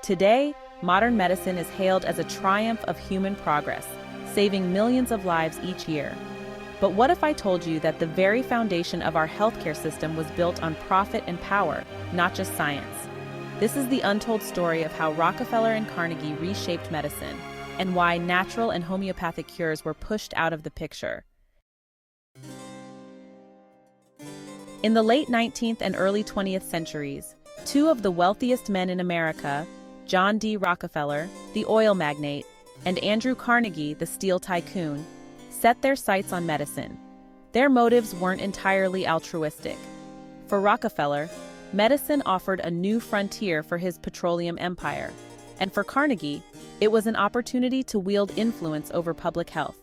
Today, modern medicine is hailed as a triumph of human progress, saving millions of lives each year. But what if I told you that the very foundation of our healthcare system was built on profit and power, not just science? This is the untold story of how Rockefeller and Carnegie reshaped medicine, and why natural and homeopathic cures were pushed out of the picture. In the late 19th and early 20th centuries, two of the wealthiest men in America, John D. Rockefeller, the oil magnate, and Andrew Carnegie, the steel tycoon, set their sights on medicine. Their motives weren't entirely altruistic. For Rockefeller, medicine offered a new frontier for his petroleum empire, and for Carnegie, it was an opportunity to wield influence over public health.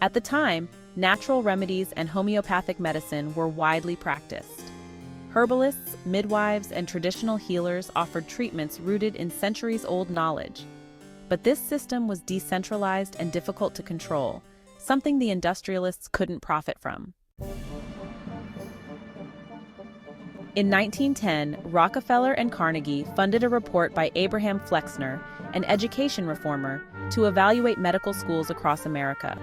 At the time, natural remedies and homeopathic medicine were widely practiced. Herbalists, midwives, and traditional healers offered treatments rooted in centuries-old knowledge. But this system was decentralized and difficult to control, something the industrialists couldn't profit from. In 1910, Rockefeller and Carnegie funded a report by Abraham Flexner, an education reformer, to evaluate medical schools across America.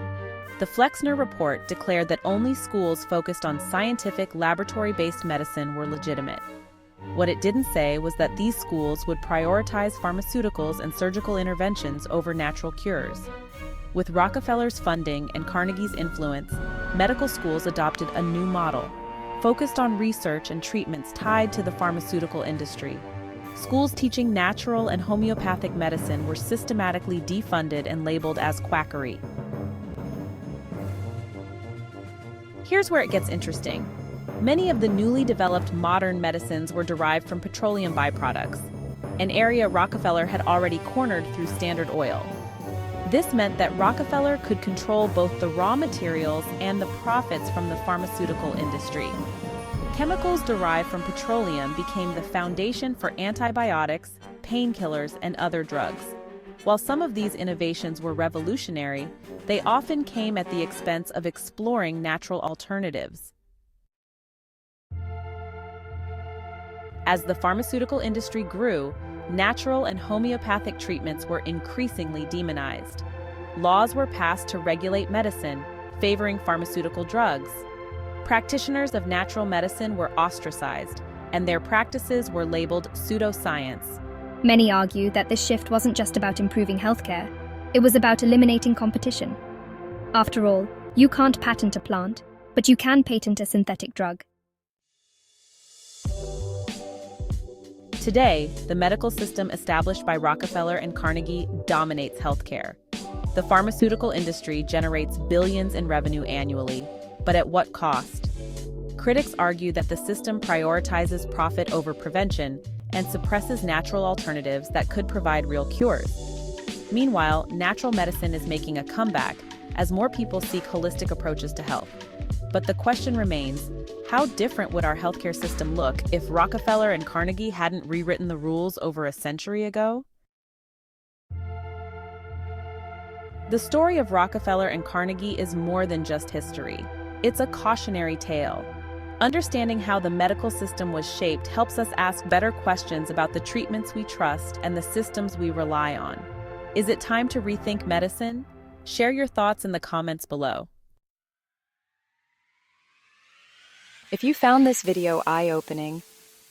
The Flexner report declared that only schools focused on scientific, laboratory-based medicine were legitimate. What it didn't say was that these schools would prioritize pharmaceuticals and surgical interventions over natural cures. With Rockefeller's funding and Carnegie's influence, medical schools adopted a new model, focused on research and treatments tied to the pharmaceutical industry. Schools teaching natural and homeopathic medicine were systematically defunded and labeled as quackery. Here's where it gets interesting. Many of the newly developed modern medicines were derived from petroleum byproducts, an area Rockefeller had already cornered through Standard Oil. This meant that Rockefeller could control both the raw materials and the profits from the pharmaceutical industry. Chemicals derived from petroleum became the foundation for antibiotics, painkillers, and other drugs. While some of these innovations were revolutionary, they often came at the expense of exploring natural alternatives. As the pharmaceutical industry grew, natural and homeopathic treatments were increasingly demonized. Laws were passed to regulate medicine, favoring pharmaceutical drugs. Practitioners of natural medicine were ostracized, and their practices were labeled pseudoscience. Many argue that this shift wasn't just about improving healthcare, it was about eliminating competition. After all, you can't patent a plant, but you can patent a synthetic drug. Today, the medical system established by Rockefeller and Carnegie dominates healthcare. The pharmaceutical industry generates billions in revenue annually, but at what cost? Critics argue that the system prioritizes profit over prevention and suppresses natural alternatives that could provide real cures. Meanwhile, natural medicine is making a comeback as more people seek holistic approaches to health. But the question remains, how different would our healthcare system look if Rockefeller and Carnegie hadn't rewritten the rules over a century ago? The story of Rockefeller and Carnegie is more than just history. It's a cautionary tale. Understanding how the medical system was shaped helps us ask better questions about the treatments we trust and the systems we rely on. Is it time to rethink medicine? Share your thoughts in the comments below. If you found this video eye-opening,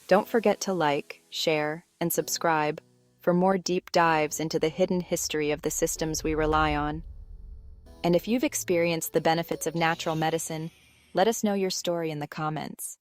don't forget to like, share, and subscribe for more deep dives into the hidden history of the systems we rely on. And if you've experienced the benefits of natural medicine, let us know your story in the comments.